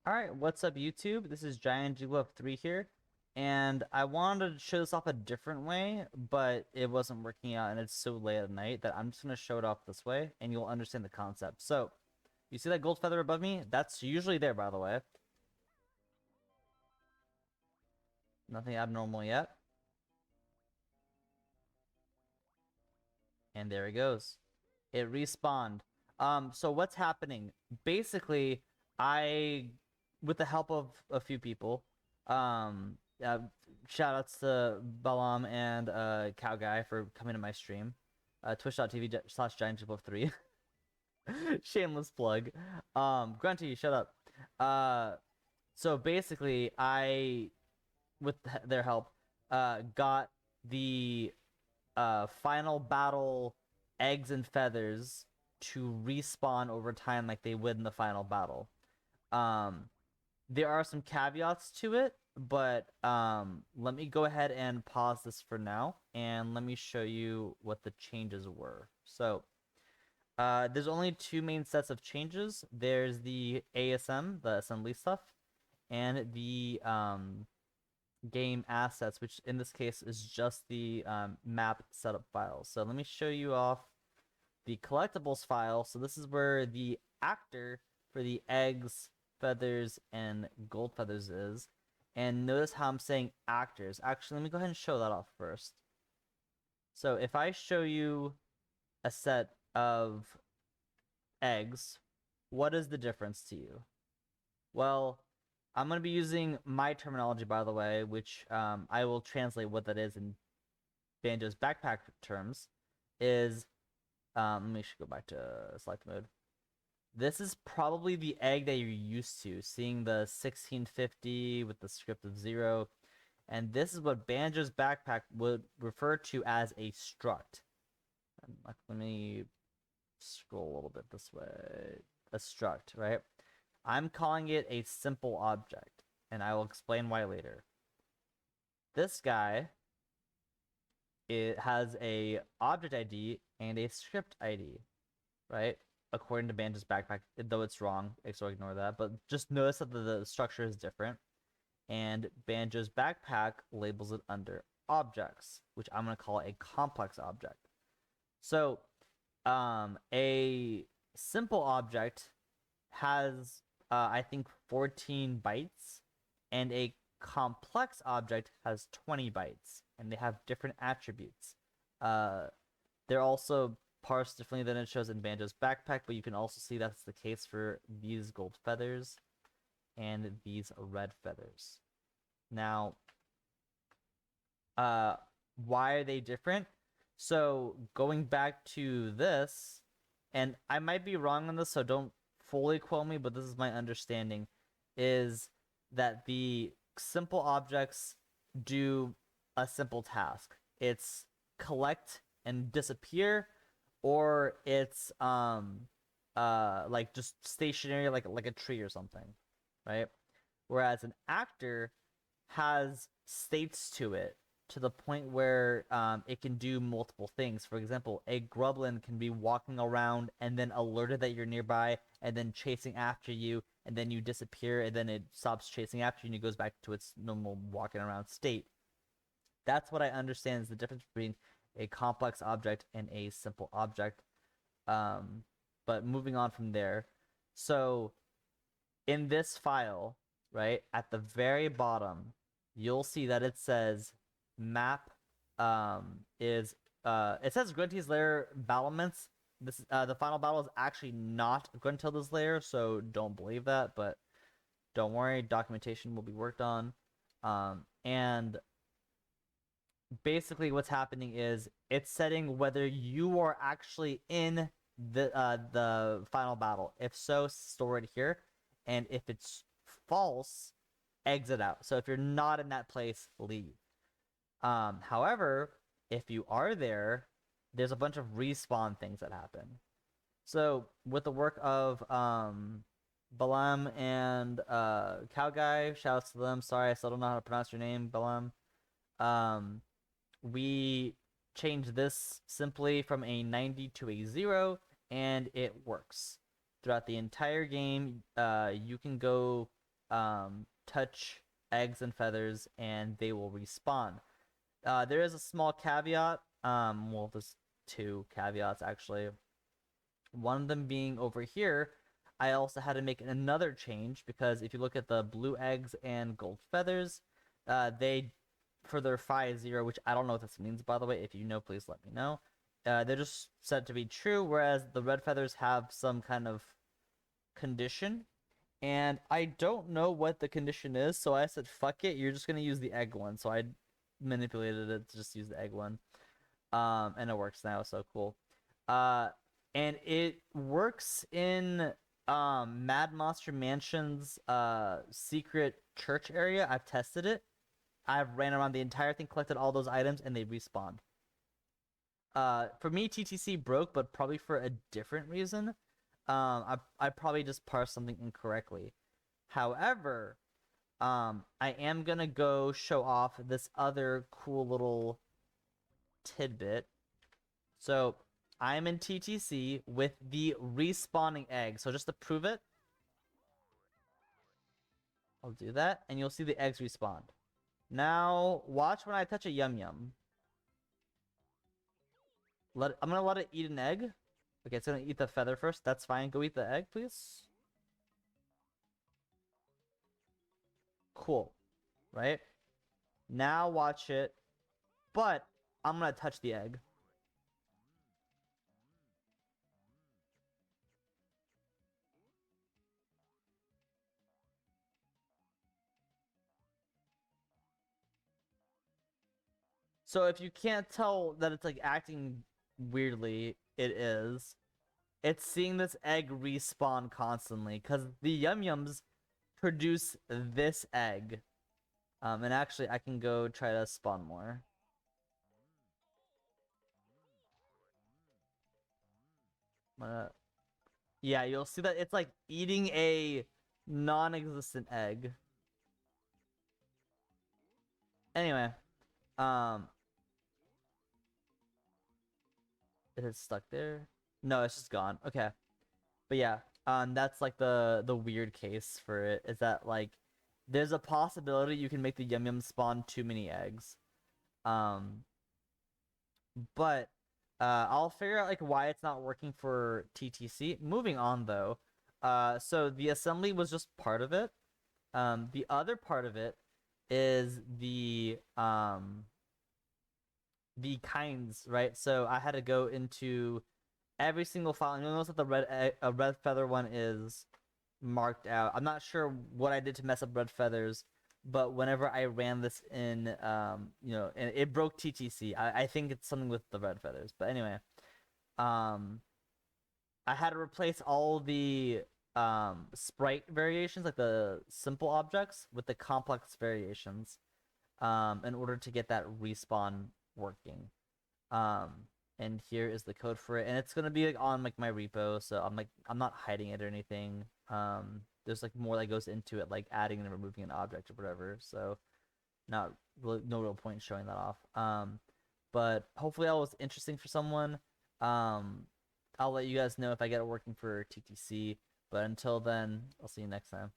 Alright, what's up YouTube? This is Giant G3 here, and I wanted to show this off a different way, but it wasn't working out and it's so late at night that I'm just going to show it off this way and you'll understand the concept. So, you see that gold feather above me? That's usually there, by the way. Nothing abnormal yet. And there it goes. It respawned. So what's happening? Basically, I, with the help of a few people, shout outs to Balam and Cow Guy for coming to my stream. Twitch.tv/GiantJupo3. Shameless plug. Grunty, shut up. So basically, I, with their help, got the final battle eggs and feathers to respawn over time like they would in the final battle. Um, there are some caveats to it, but let me go ahead and pause this for now and let me show you what the changes were. So, there's only two main sets of changes. There's the ASM, the assembly stuff, and the game assets, which in this case is just the map setup files. So let me show you off the collectibles file. So this is where the actor for the eggs, feathers, and gold feathers is. And notice how I'm saying actors. Actually, let me go ahead and show that off first. So if I show you a set of eggs, what is the difference to you? Well, I'm going to be using my terminology, by the way, which I will translate what that is in Banjo's backpack terms, is, let me go back to select mode. This is probably the egg that you're used to, seeing the 1650 with the script of 0. And this is what Banjo's backpack would refer to as a struct. Let me scroll a little bit this way. A struct, right? I'm calling it a simple object, and I will explain why later. This guy, it has a object ID and a script ID, right? According to Banjo's backpack, though it's wrong, so ignore that. But just notice that the structure is different, and Banjo's backpack labels it under objects, which I'm gonna call a complex object. So, a simple object has I think 14 bytes, and a complex object has 20 bytes, and they have different attributes. Uh, they're also parsed differently than it shows in Banjo's backpack, but you can also see that's the case for these gold feathers and these red feathers. Now, uh, why are they different? So going back to this, and I might be wrong on this, so don't fully quote me, but this is my understanding, is that the simple objects do a simple task. It's collect and disappear, or it's like just stationary like a tree or something, right? Whereas an actor has states to it to the point where it can do multiple things. For example, a grublin can be walking around and then alerted that you're nearby and then chasing after you, and then you disappear and then it stops chasing after you and it goes back to its normal walking around state. That's what I understand is the difference between a complex object and a simple object. But moving on from there, so in this file, right, at the very bottom, you'll see that it says map is it says Grunty's lair battlements. This the final battle is actually not Gruntilda's lair, so don't believe that, but don't worry, documentation will be worked on. And basically what's happening is it's setting whether you are actually in the final battle. If so, store it here, and if it's false, exit out. So if you're not in that place, leave. However, if you are there, there's a bunch of respawn things that happen. So with the work of Balam and Cow Guy, shoutouts to them. Sorry, I still don't know how to pronounce your name, Balam. Um, we changed this simply from a 90 to a 0, and it works. Throughout the entire game, you can go touch eggs and feathers and they will respawn. There is a small caveat. Well, there's two caveats actually. One of them being over here, I also had to make another change because if you look at the blue eggs and gold feathers, they, for their phi 0, which I don't know what this means, by the way. If you know, please let me know. They're just said to be true, whereas the red feathers have some kind of condition. And I don't know what the condition is, so I said, fuck it, you're just gonna use the egg one. So I manipulated it to just use the egg one. And it works now, so cool. And it works in Mad Monster Mansion's secret church area. I've tested it. I've ran around the entire thing, collected all those items, and they respawned. For me, TTC broke, but probably for a different reason. I probably just parsed something incorrectly. However, I am gonna go show off this other cool little tidbit. So I'm in TTC with the respawning egg. So just to prove it, I'll do that, and you'll see the eggs respawn. Now watch when I touch a Yum Yum. I'm gonna let it eat an egg. Okay, it's gonna eat the feather first. That's fine. Go eat the egg, please. Cool. Right? Now watch it. But I'm gonna touch the egg. So if you can't tell that it's like acting weirdly, it is. It's seeing this egg respawn constantly because the Yum Yums produce this egg. And actually, I can go try to spawn more. Yeah, you'll see that it's like eating a non-existent egg. Anyway, um, is it stuck there? No, it's just gone. Okay, but yeah, that's like the weird case for it is that like there's a possibility you can make the Yum Yum spawn too many eggs. Um, but I'll figure out like why it's not working for TTC. Moving on though, so the assembly was just part of it. The other part of it is the kinds, right? So I had to go into every single file, and you'll notice that the red feather one is marked out. I'm not sure what I did to mess up red feathers, but whenever I ran this in, and it broke TTC. I think it's something with the red feathers. But anyway, I had to replace all the sprite variations, like the simple objects, with the complex variations, in order to get that respawn working. And here is the code for it, and it's gonna be like on like my repo, so I'm not hiding it or anything. There's like more that goes into it, like adding and removing an object or whatever. So not really, no real point showing that off. But hopefully that was interesting for someone. I'll let you guys know if I get it working for TTC. But until then, I'll see you next time.